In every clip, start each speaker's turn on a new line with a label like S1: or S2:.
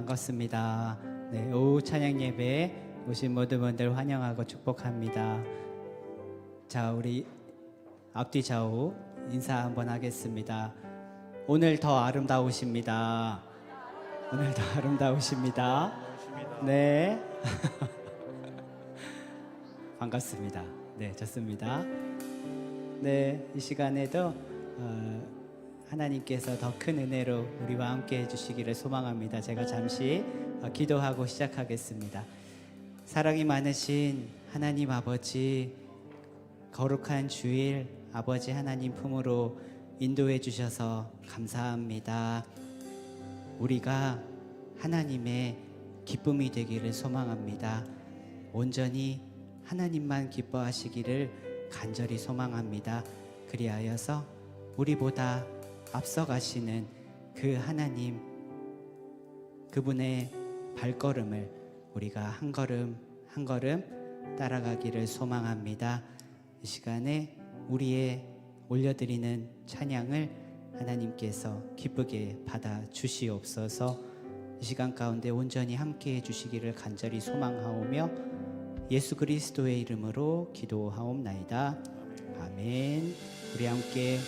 S1: 반갑습니다. 네, 오후 찬양 예배에 오신 모든 분들 환영하고 축복합니다. 자, 우리 앞뒤 좌우 인사 한번 하겠습니다. 오늘 더 아름다우십니다. 오늘 더 아름다우십니다. 네. 반갑습니다. 네, 좋습니다. 네, 이 시간에도 하나님께서 더 큰 은혜로 우리와 함께 해주시기를 소망합니다. 제가 잠시 기도하고 시작하겠습니다. 사랑이 많으신 하나님 아버지, 거룩한 주일 아버지 하나님 품으로 인도해 주셔서 감사합니다. 우리가 하나님의 기쁨이 되기를 소망합니다. 온전히 하나님만 기뻐하시기를 간절히 소망합니다. 그리하여서 우리보다 앞서가시는 그 하나님, 그분의 발걸음을 우리가 한 걸음 한 걸음 따라가기를 소망합니다. 이 시간에 우리의 올려드리는 찬양을 하나님께서 기쁘게 받아 주시옵소서. 이 시간 가운데 온전히 함께해 주시기를 간절히 소망하오며 예수 그리스도의 이름으로 기도하옵나이다. 아멘. 우리 함께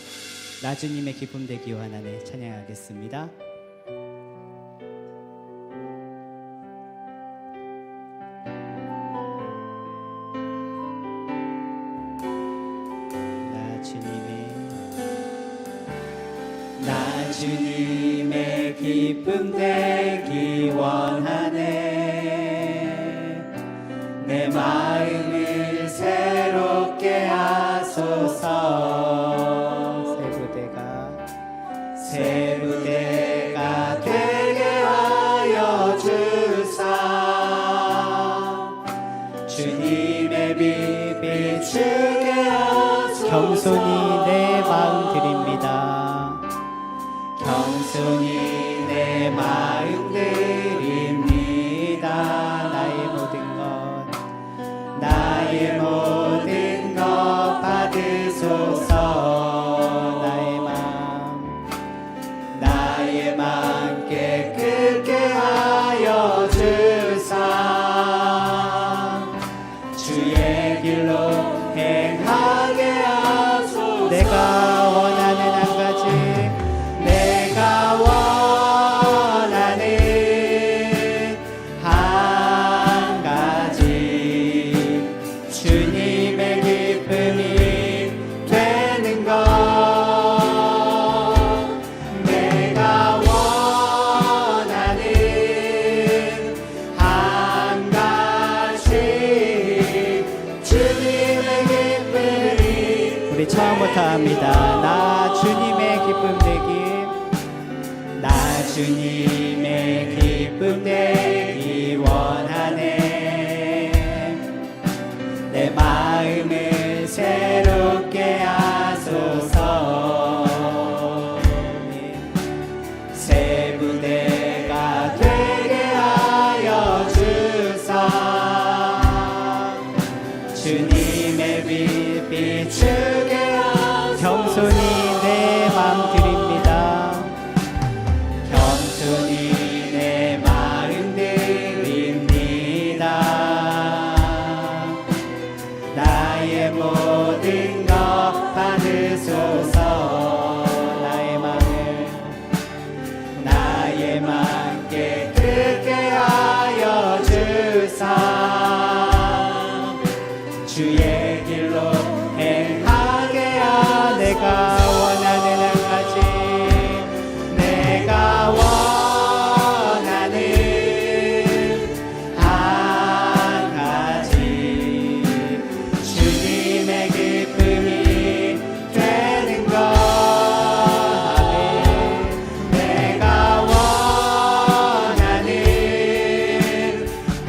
S1: 나 주님의 기쁨 되기 원하네 찬양하겠습니다. 나 주님의 기쁨 되기 원하네. 내 마음을 새롭게 하소서. 새 무대가 되게 하여 주사. 주님의 빛 비추게 하소서. 겸손히 내 마음 드립니다. 겸손히 내 마음 드립니다. 나의 모든 것 받으소서. 나의 마음 깨끗게 하여 주사. 주의 길로 행하게 하소서. 내가 원하는 한 가지, 내가 원하는 한 가지, 주님의 기쁨이 되는 것. 내가 원하는 한 가지, 주님의 기쁨이. 우리 처음부터 합니다. 나 주님의 기쁨 되기, 나 주님의 기쁨 되기 원하네. 내 마음을 새롭게 하소서. 새 무대가 되게 하여 주사. 주님의 빛 비추게 하소서. 겸손히 내 마음 드립니다. 겸손히 내 마음 드립니다. 나의 모든 것 받으소서. 나의 마음 깨끗게 하여 주사. 주의 길로 행하게 하소서. 내가 원하는 한 가지, 내가 원하는 한 가지, 주님의 기쁨이 되는 것. 내가 원하는 한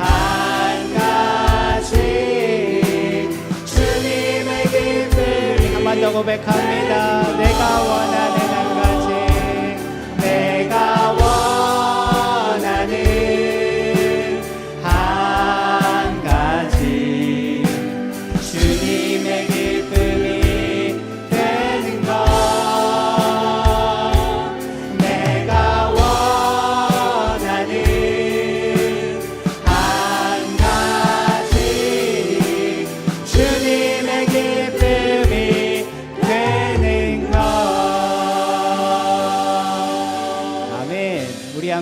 S1: 가지, 주님의 기쁨이. 한 번 더 고백합니다. 내가 원하는 한 가지, 내가 원하는 한 가지, 주님의 기쁨이 되는 것. 내가 원하는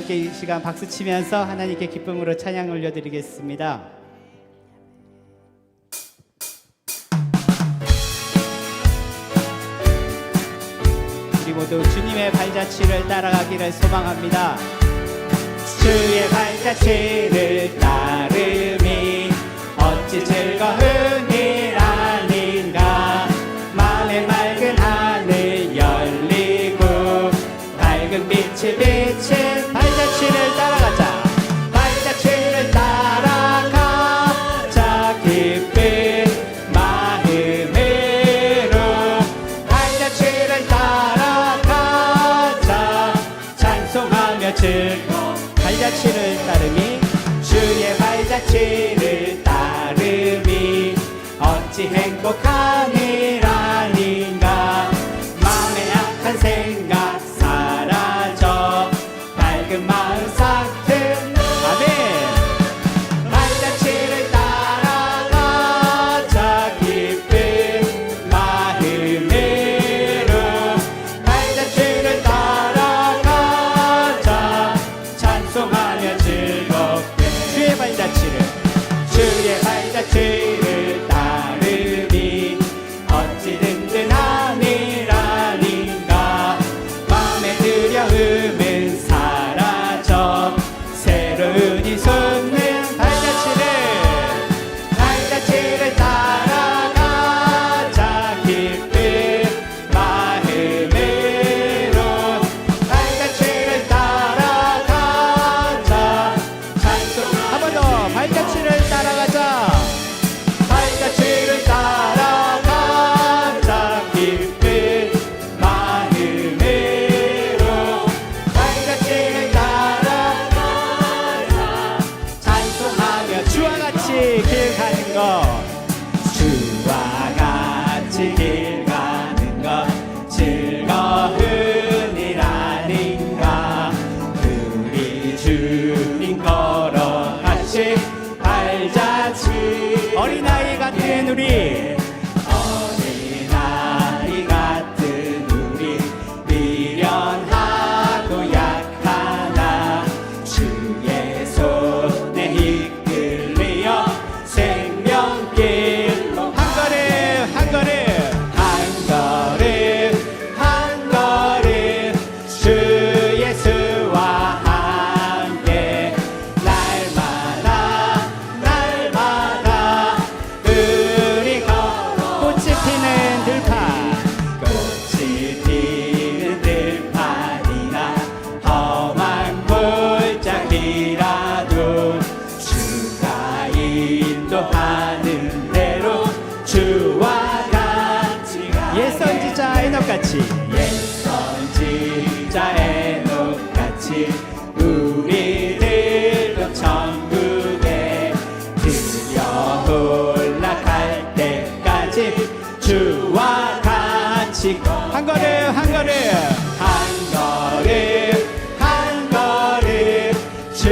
S1: 함께 이 시간 박수 치면서 하나님께 기쁨으로 찬양 올려드리겠습니다. 우리 모두 주님의 발자취를 따라가기를 소망합니다. 주의 발자취를 따름이 어찌 즐거운 일 아닌가. 마음의 맑은 하늘 열리고 밝은 빛이 비친 발자취를 따라가자. 발자취를 따라가자. 기쁜 마음으로 발자취를 따라가자. 찬송하며 즐거워 발자취를 따름이 주의 발자취를 따름이 어찌 행복한 일 아닌가. 마음의 약한 생각 사라져 밝은 마음 싹튼 아멘. 발자취를 따라가자. 기쁜 마음으로 발자취를 따라가자. 찬송하며 즐겁게 주의 발자취를 따르니 어찌 든든한 일 아닌가. 마음의 두려움은 사라져 새로운 이 솟는 발자취를 따라가자. 기쁜 마음으로 발자취를 따라가자. 찬송 한 번 더 발자취를 따라가자. 발자취를 따라가자. 기쁜 마음으로 발자취를 따라가자. 찬송하며 주와 같이 길 가는 것. 주와 같이 길 가는 것 즐거운 일 아닌가. 우리 주님 걸어가시 발자취. 어린아이 같은 우리 미련하고 약하나 주의 손에 이끌려 생명길로 한 걸음 한 걸음 한 걸음 한 걸음 주 예수와 함께 날마다 우리 걸어 꽃이 피는 들판 꽃이 피는 들판이나 험한 골짜기라도 주가 인도하는 대로 주와 같이 옛 선지자 에녹같이 우리들도 천국에 드디어 올라갈 때까지 주와 같이 한 걸음 한 걸음 한 걸음 한 걸음 주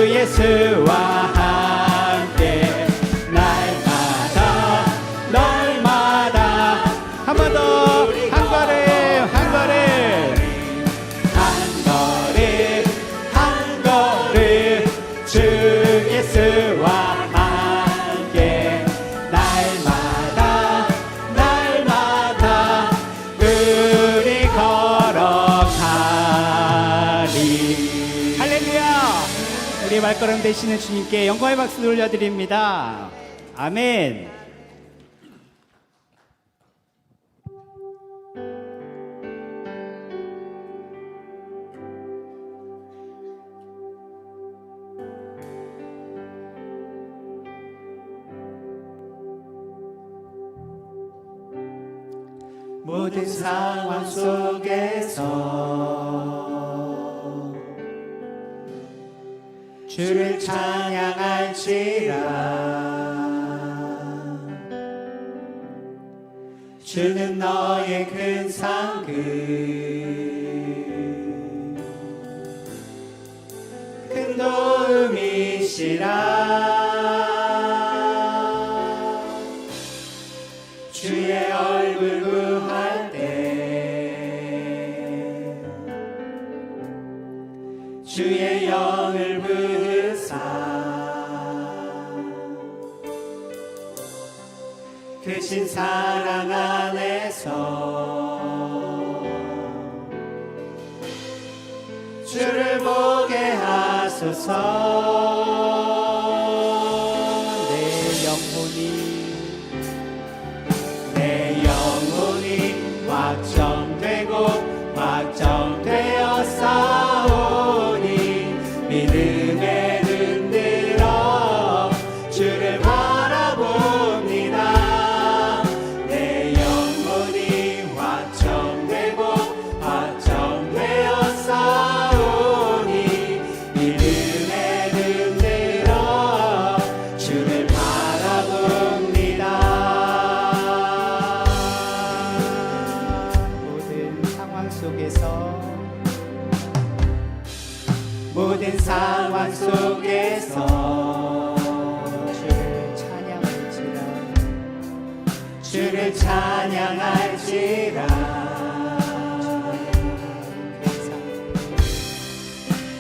S1: 예수와 함께 날마다 한 번 더 한 걸음 한 걸음 한 걸음 주 예수와 함께 날마다 우리 걸어가리. 할렐루야. 우리 발걸음 되시는 주님께 영광의 박수 올려드립니다. 아멘. 모든 상황 속에서 주를 찬양할지라. 주는 너의 큰 상급 큰 도움이시라. 주의 얼굴 구할 때 주의 크신 사랑 안에서 주를 보게 하소서. 내 영혼이 확정되고 확정되어 싸우니 믿음에 흔들어 주를 바라봅니다. 내 영혼이 확정되고 확정되어 싸우니 믿음에 흔들어 주를 바라봅니다. 모든 상황 속에서 주를 찬양할지라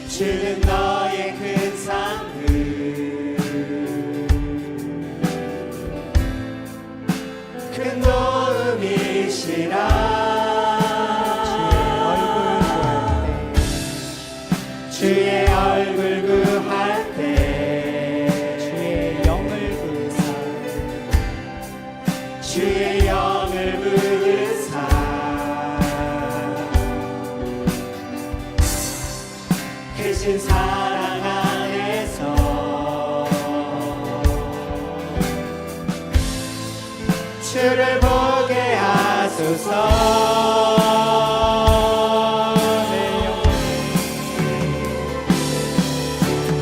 S1: 주는 너의 큰 상급 큰 도움이시라. 주의 얼굴 구할 때 주의 영을 부으사 주의 영을 부으사 크신 사랑 안에서 주를 보게 하소서.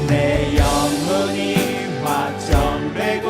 S1: 내 영혼이 확정되고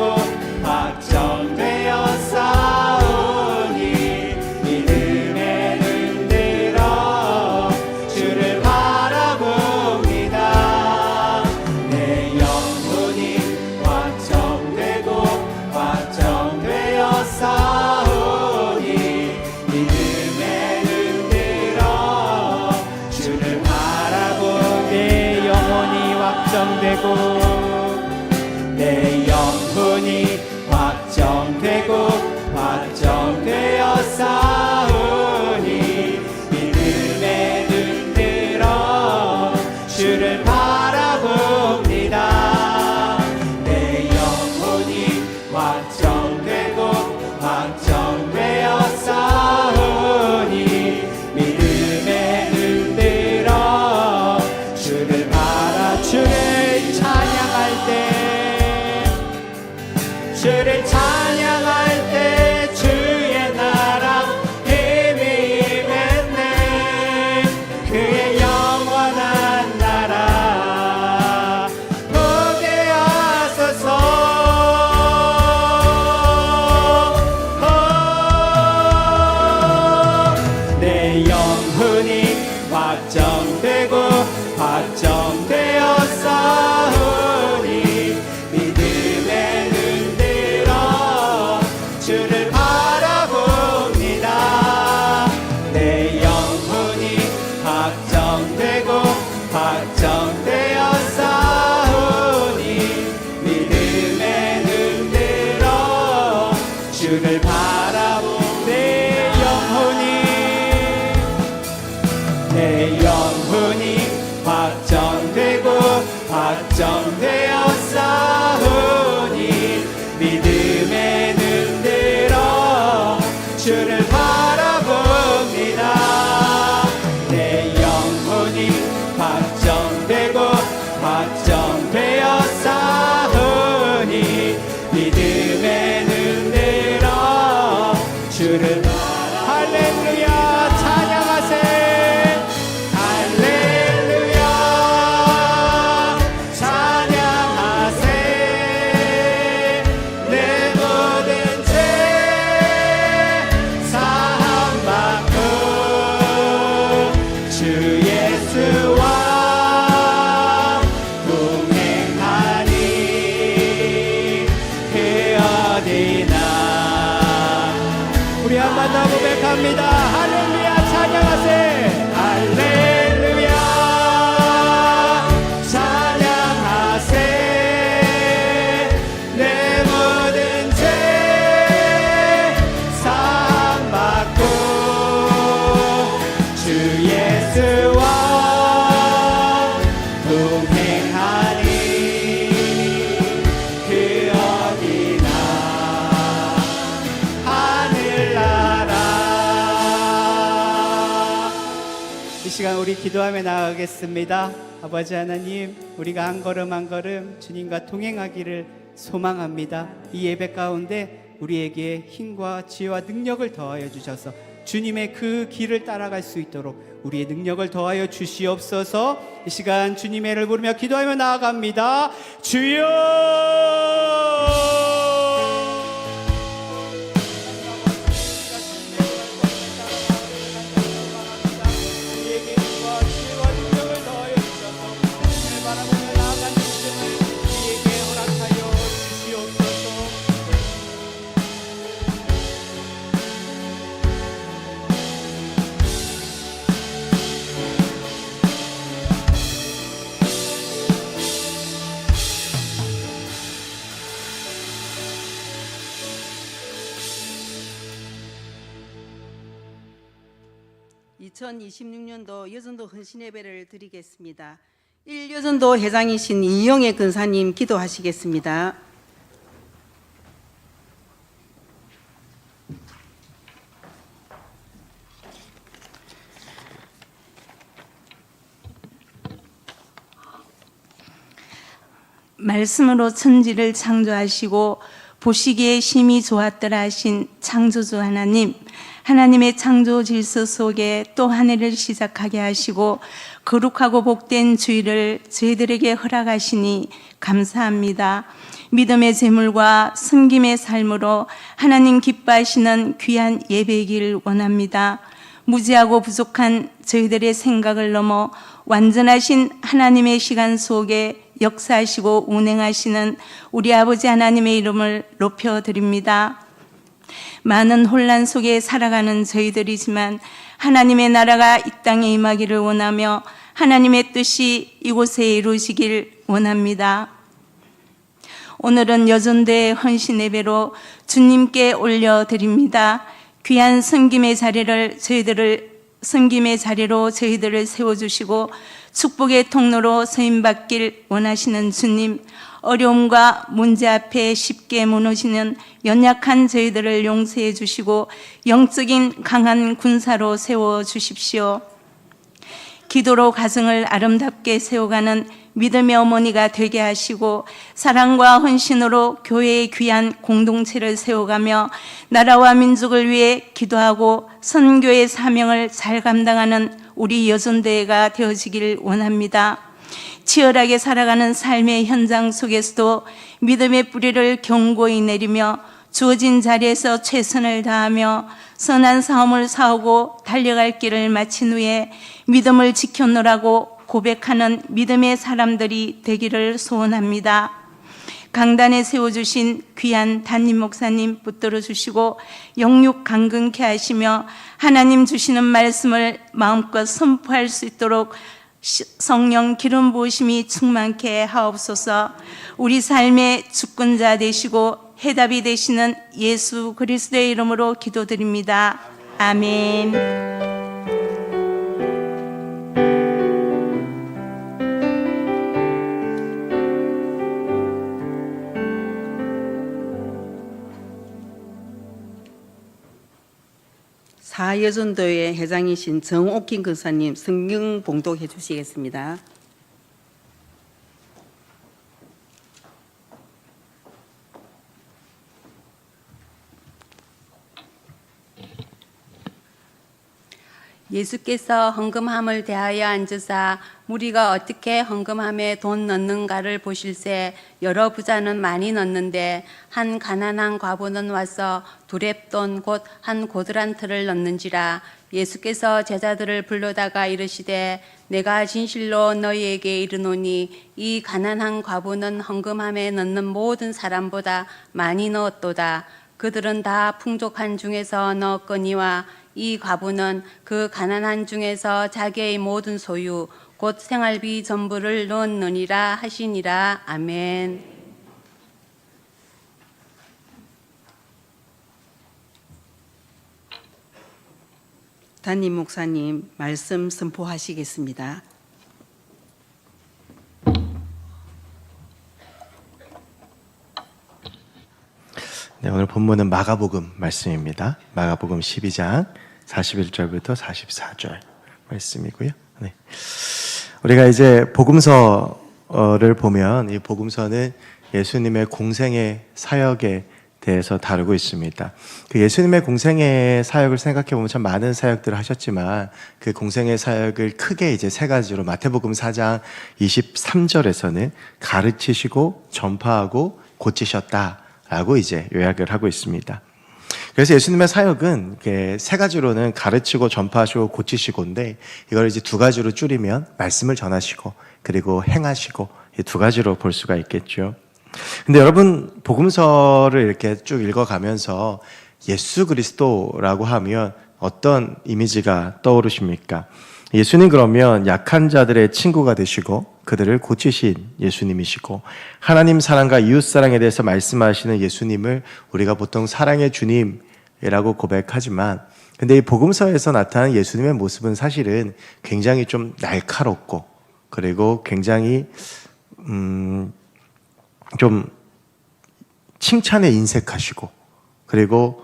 S1: 확정되어 싸우니 믿음에 흔들어 주를 바라봅니다. 내 영혼이 확정되고 확정되어 싸우니 믿음에 흔들어 주를 주를 찬양할 때 주의 나라 힘이 임했네. 그의 영원한 나라 보게 하소서. 내 영혼이 확정되고 확정되어 싸우니 믿음에 흔들어 주를 바라봅니다. 내 영혼이 확정되고 확정되어 싸우니 믿음에 흔들어 주를 바라봅니다. 내 영혼이 확정되고 확정되어 싸우니 믿음에 흔들어 주를 바라봅니다. 내 영혼이 확정되고 확정되어 싸우니 믿음에 흔들어 주를 할렐루야 찬양하세. 우리 한 번 더 고백합니다. 할렐루야 찬양하세. 할렐루야 찬양하세. 내 모든 죄 우리 기도하며 나아가겠습니다. 아버지 하나님, 우리가 한 걸음 한 걸음 주님과 동행하기를 소망합니다. 이 예배 가운데 우리에게 힘과 지혜와 능력을 더하여 주셔서 주님의 그 길을 따라갈 수 있도록 우리의 능력을 더하여 주시옵소서. 이 시간 주님의 이름을 부르며 기도하며 나아갑니다. 주여!
S2: (2026년도) 여전도 헌신예배를 드리겠습니다. 1여전도 회장이신 이영애 근사님 기도하시겠습니다.
S3: 말씀으로 천지를 창조하시고 보시기에 심히 좋았더라 하신 창조주 하나님, 하나님의 창조 질서 속에 또 한 해를 시작하게 하시고 거룩하고 복된 주일을 저희들에게 허락하시니 감사합니다. 믿음의 제물과 섬김의 삶으로 하나님 기뻐하시는 귀한 예배이길 원합니다. 무지하고 부족한 저희들의 생각을 넘어 완전하신 하나님의 시간 속에 역사하시고 운행하시는 우리 아버지 하나님의 이름을 높여드립니다. 많은 혼란 속에 살아가는 저희들이지만 하나님의 나라가 이 땅에 임하기를 원하며 하나님의 뜻이 이곳에 이루어지길 원합니다. 오늘은 여전대 헌신 예배로 주님께 올려드립니다. 귀한 섬김의 자리로 저희들을 세워주시고 축복의 통로로 쓰임받길 원하시는 주님, 어려움과 문제 앞에 쉽게 무너지는 연약한 저희들을 용서해 주시고 영적인 강한 군사로 세워주십시오. 기도로 가정을 아름답게 세워가는 믿음의 어머니가 되게 하시고 사랑과 헌신으로 교회의 귀한 공동체를 세워가며 나라와 민족을 위해 기도하고 선교의 사명을 잘 감당하는 우리 여전대회가 되어지길 원합니다. 치열하게 살아가는 삶의 현장 속에서도 믿음의 뿌리를 견고히 내리며 주어진 자리에서 최선을 다하며 선한 싸움을 싸우고 달려갈 길을 마친 후에 믿음을 지켜노라고 고백하는 믿음의 사람들이 되기를 소원합니다. 강단에 세워주신 귀한 담임 목사님 붙들어 주시고 영육 강건케 하시며 하나님 주시는 말씀을 마음껏 선포할 수 있도록 성령 기름 부으심이 충만케 하옵소서. 우리 삶의 주권자 되시고 해답이 되시는 예수 그리스도의 이름으로 기도드립니다. 아멘.
S2: 사여전도회 회장이신 정옥긴 근사님 성경 봉독해 주시겠습니다. 예수께서 헌금함을 대하여 앉으사 무리가 어떻게 헌금함에 돈 넣는가를 보실새 여러 부자는 많이 넣는데 한 가난한 과부는 와서 두렙돈 곧 한 고드란트를 넣는지라. 예수께서 제자들을 불러다가 이르시되 내가 진실로 너희에게 이르노니 이 가난한 과부는 헌금함에 넣는 모든 사람보다 많이 넣었도다. 그들은 다 풍족한 중에서 넣었거니와 이 과부는 그 가난한 중에서 자기의 모든 소유 곧 생활비 전부를 넣었느니라 하시니라. 아멘. 담임 목사님 말씀 선포하시겠습니다.
S4: 네, 오늘 본문은 마가복음 말씀입니다. 마가복음 12장 41절부터 44절 말씀이고요. 네. 우리가 이제 복음서를 보면 이 복음서는 예수님의 공생의 사역에 대해서 다루고 있습니다. 그 예수님의 공생의 사역을 생각해 보면 참 많은 사역들을 하셨지만 그 공생의 사역을 크게 이제 세 가지로 마태복음 4장 23절에서는 가르치시고 전파하고 고치셨다라고 이제 요약을 하고 있습니다. 그래서 예수님의 사역은 세 가지로는 가르치고 전파하시고 고치시고인데 이걸 이제 두 가지로 줄이면 말씀을 전하시고 그리고 행하시고 이 두 가지로 볼 수가 있겠죠. 근데 여러분 복음서를 이렇게 쭉 읽어가면서 예수 그리스도라고 하면 어떤 이미지가 떠오르십니까? 예수님 그러면 약한 자들의 친구가 되시고 그들을 고치신 예수님이시고 하나님 사랑과 이웃 사랑에 대해서 말씀하시는 예수님을 우리가 보통 사랑의 주님이라고 고백하지만 근데 이 복음서에서 나타나는 예수님의 모습은 사실은 굉장히 좀 날카롭고 그리고 굉장히 좀 칭찬에 인색하시고 그리고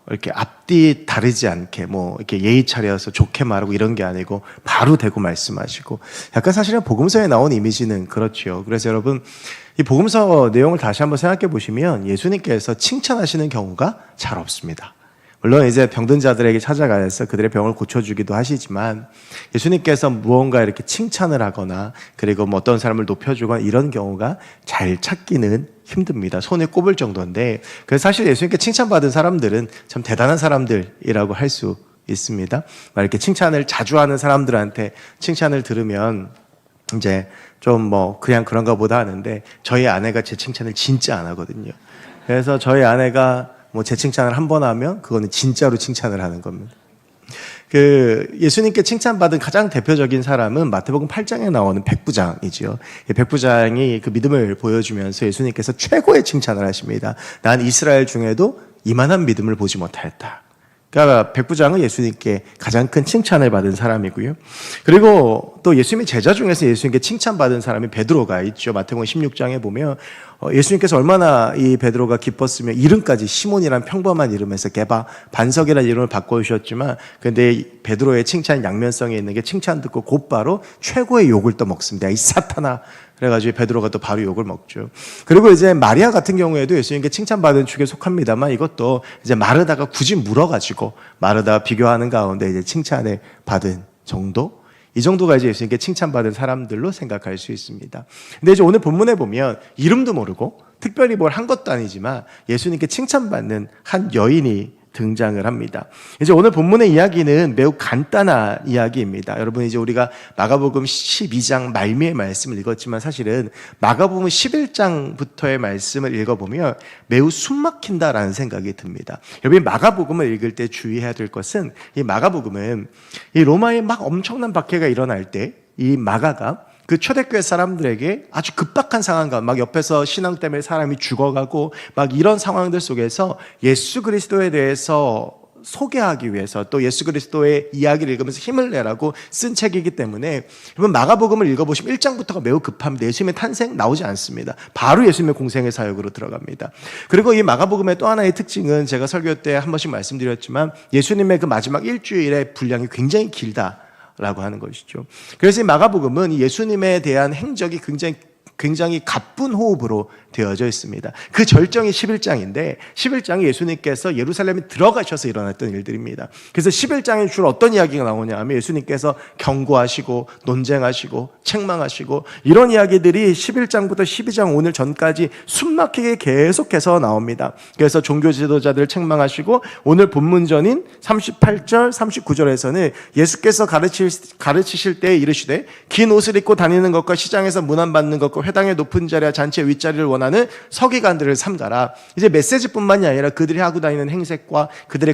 S4: 이렇게 앞뒤 다르지 않게 이렇게 예의 차려서 좋게 말하고 이런 게 아니고 바로 대고 말씀하시고 약간 사실은 복음서에 나온 이미지는 그렇죠. 그래서 여러분 이 복음서 내용을 다시 한번 생각해 보시면 예수님께서 칭찬하시는 경우가 잘 없습니다. 물론 이제 병든 자들에게 찾아가서 그들의 병을 고쳐주기도 하시지만 예수님께서 무언가 이렇게 칭찬을 하거나 그리고 어떤 사람을 높여주거나 이런 경우가 잘 찾기는 힘듭니다. 손에 꼽을 정도인데 그래서 사실 예수님께 칭찬받은 사람들은 참 대단한 사람들이라고 할 수 있습니다. 이렇게 칭찬을 자주 하는 사람들한테 칭찬을 들으면 이제 좀 그냥 그런가 보다 하는데 저희 아내가 제 칭찬을 진짜 안 하거든요. 그래서 저희 아내가 제 칭찬을 한 번 하면 그거는 진짜로 칭찬을 하는 겁니다. 예수님께 칭찬받은 가장 대표적인 사람은 마태복음 8장에 나오는 백부장이지요. 백부장이 그 믿음을 보여주면서 예수님께서 최고의 칭찬을 하십니다. 난 이스라엘 중에도 이만한 믿음을 보지 못하였다. 그러니까 백부장은 예수님께 가장 큰 칭찬을 받은 사람이고요. 그리고 또 예수님의 제자 중에서 예수님께 칭찬받은 사람이 베드로가 있죠. 마태복음 16장에 보면 예수님께서 얼마나 이 베드로가 기뻤으면 이름까지 시몬이란 평범한 이름에서 게바 반석이라는 이름을 바꿔주셨지만 근데 베드로의 칭찬 양면성에 있는 게 칭찬 듣고 곧바로 최고의 욕을 또 먹습니다. 이 사탄아. 그래가지고 베드로가 또 바로 욕을 먹죠. 그리고 이제 마리아 같은 경우에도 예수님께 칭찬받은 축에 속합니다만 이것도 이제 마르다가 굳이 물어가지고 마르다와 비교하는 가운데 이제 칭찬을 받은 정도? 이 정도가 이제 예수님께 칭찬받은 사람들로 생각할 수 있습니다. 근데 이제 오늘 본문에 보면 이름도 모르고 특별히 뭘 한 것도 아니지만 예수님께 칭찬받는 한 여인이 등장을 합니다. 이제 오늘 본문의 이야기는 매우 간단한 이야기입니다. 여러분 이제 우리가 마가복음 12장 말미의 말씀을 읽었지만 사실은 마가복음 11장부터의 말씀을 읽어보면 매우 숨막힌다라는 생각이 듭니다. 여러분 마가복음을 읽을 때 주의해야 될 것은 이 마가복음은 이 로마에 막 엄청난 박해가 일어날 때 이 마가가 그 초대교회 사람들에게 아주 급박한 상황과 막 옆에서 신앙 때문에 사람이 죽어가고 막 이런 상황들 속에서 예수 그리스도에 대해서 소개하기 위해서 또 예수 그리스도의 이야기를 읽으면서 힘을 내라고 쓴 책이기 때문에 여러분 마가복음을 읽어보시면 1장부터가 매우 급합니다. 예수님의 탄생 나오지 않습니다. 바로 예수님의 공생의 사역으로 들어갑니다. 그리고 이 마가복음의 또 하나의 특징은 제가 설교 때 한 번씩 말씀드렸지만 예수님의 그 마지막 일주일의 분량이 굉장히 길다 라고 하는 것이죠. 그래서 이 마가복음은 예수님에 대한 행적이 굉장히 가쁜 호흡으로 되어져 있습니다. 그 절정이 11장인데 11장이 예수님께서 예루살렘에 들어가셔서 일어났던 일들입니다. 그래서 11장에 주로 어떤 이야기가 나오냐 하면 예수님께서 경고하시고 논쟁하시고 책망하시고 이런 이야기들이 11장부터 12장 오늘 전까지 숨막히게 계속해서 나옵니다. 그래서 종교 지도자들을 책망하시고 오늘 본문전인 38절 39절에서는 예수께서 가르치실 때 이르시되 긴 옷을 입고 다니는 것과 시장에서 문안받는 것과 회당의 높은 자리와 잔치의 윗자리를 원하는 서기관들을 삼가라. 이제 메시지뿐만이 아니라 그들이 하고 다니는 행색과 그들의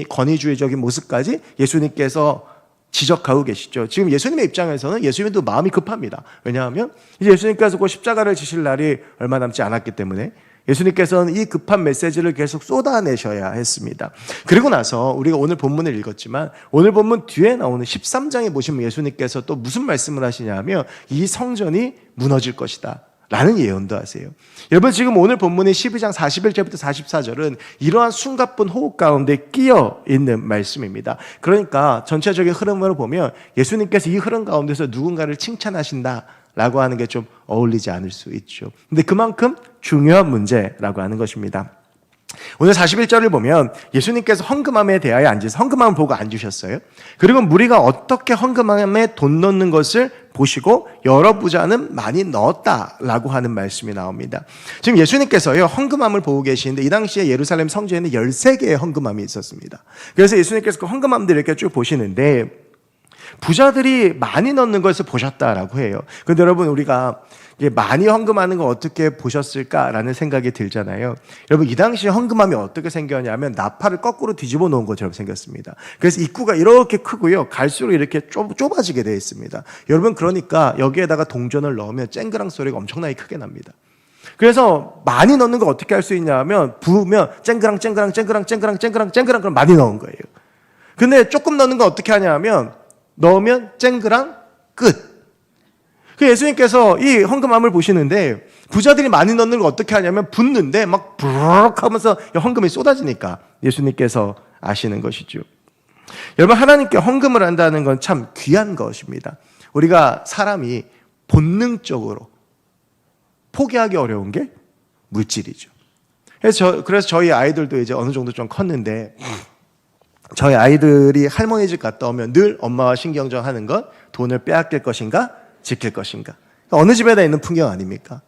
S4: 권위주의적인 모습까지 예수님께서 지적하고 계시죠. 지금 예수님의 입장에서는 예수님도 마음이 급합니다. 왜냐하면 이제 예수님께서 그 십자가를 지실 날이 얼마 남지 않았기 때문에 예수님께서는 이 급한 메시지를 계속 쏟아내셔야 했습니다. 그리고 나서 우리가 오늘 본문을 읽었지만 오늘 본문 뒤에 나오는 13장에 보시면 예수님께서 또 무슨 말씀을 하시냐면 이 성전이 무너질 것이다 라는 예언도 하세요. 여러분 지금 오늘 본문의 12장 41절부터 44절은 이러한 숨가쁜 호흡 가운데 끼어 있는 말씀입니다. 그러니까 전체적인 흐름으로 보면 예수님께서 이 흐름 가운데서 누군가를 칭찬하신다라고 하는 게 좀 어울리지 않을 수 있죠. 근데 그만큼 중요한 문제라고 하는 것입니다. 오늘 41절을 보면 예수님께서 헌금함에 대하여 앉으셔서 헌금함을 보고 앉으셨어요. 그리고 무리가 어떻게 헌금함에 돈 넣는 것을 보시고 여러 부자는 많이 넣었다라고 하는 말씀이 나옵니다. 지금 예수님께서요 헌금함을 보고 계시는데 이 당시에 예루살렘 성전에는 13개의 헌금함이 있었습니다. 그래서 예수님께서 그 헌금함들을 이렇게 쭉 보시는데 부자들이 많이 넣는 것을 보셨다라고 해요. 그런데 여러분 우리가 많이 헌금하는 거 어떻게 보셨을까라는 생각이 들잖아요. 여러분 이 당시에 헌금함이 어떻게 생겼냐면 나팔을 거꾸로 뒤집어 놓은 것처럼 생겼습니다. 그래서 입구가 이렇게 크고요. 갈수록 이렇게 좁아지게 되어 있습니다. 여러분 그러니까 여기에다가 동전을 넣으면 쨍그랑 소리가 엄청나게 크게 납니다. 그래서 많이 넣는 거 어떻게 할 수 있냐면 부으면 쨍그랑 쨍그랑 쨍그랑 쨍그랑 쨍그랑 쨍그랑 그럼 많이 넣은 거예요. 근데 조금 넣는 거 어떻게 하냐면 넣으면 쨍그랑 끝. 그 예수님께서 이 헌금함을 보시는데 부자들이 많이 넣는 걸 어떻게 하냐면 붓는데 막 부르륵 하면서 헌금이 쏟아지니까 예수님께서 아시는 것이죠. 여러분 하나님께 헌금을 한다는 건 참 귀한 것입니다. 우리가 사람이 본능적으로 포기하기 어려운 게 물질이죠. 그래서 저희 아이들도 이제 어느 정도 좀 컸는데 저희 아이들이 할머니 집 갔다 오면 늘 엄마와 신경전하는 건 돈을 빼앗길 것인가 지킬 것인가. 어느 집에나 있는 풍경 아닙니까?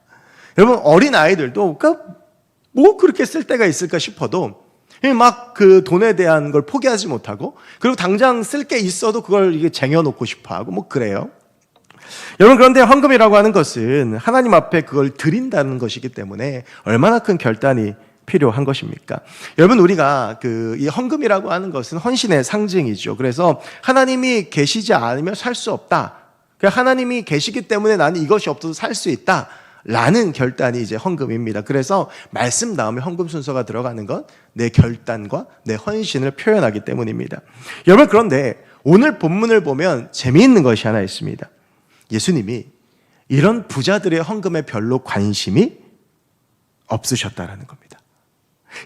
S4: 여러분 어린 아이들도 뭐 그렇게 쓸 데가 있을까 싶어도 막 그 돈에 대한 걸 포기하지 못하고 그리고 당장 쓸 게 있어도 그걸 이게 쟁여놓고 싶어하고 뭐 그래요. 여러분 그런데 헌금이라고 하는 것은 하나님 앞에 그걸 드린다는 것이기 때문에 얼마나 큰 결단이 필요한 것입니까? 여러분 우리가 이 헌금이라고 하는 것은 헌신의 상징이죠. 그래서 하나님이 계시지 않으면 살 수 없다. 하나님이 계시기 때문에 나는 이것이 없어도 살 수 있다. 라는 결단이 이제 헌금입니다. 그래서 말씀 다음에 헌금 순서가 들어가는 건 내 결단과 내 헌신을 표현하기 때문입니다. 여러분 그런데 오늘 본문을 보면 재미있는 것이 하나 있습니다. 예수님이 이런 부자들의 헌금에 별로 관심이 없으셨다라는 겁니다.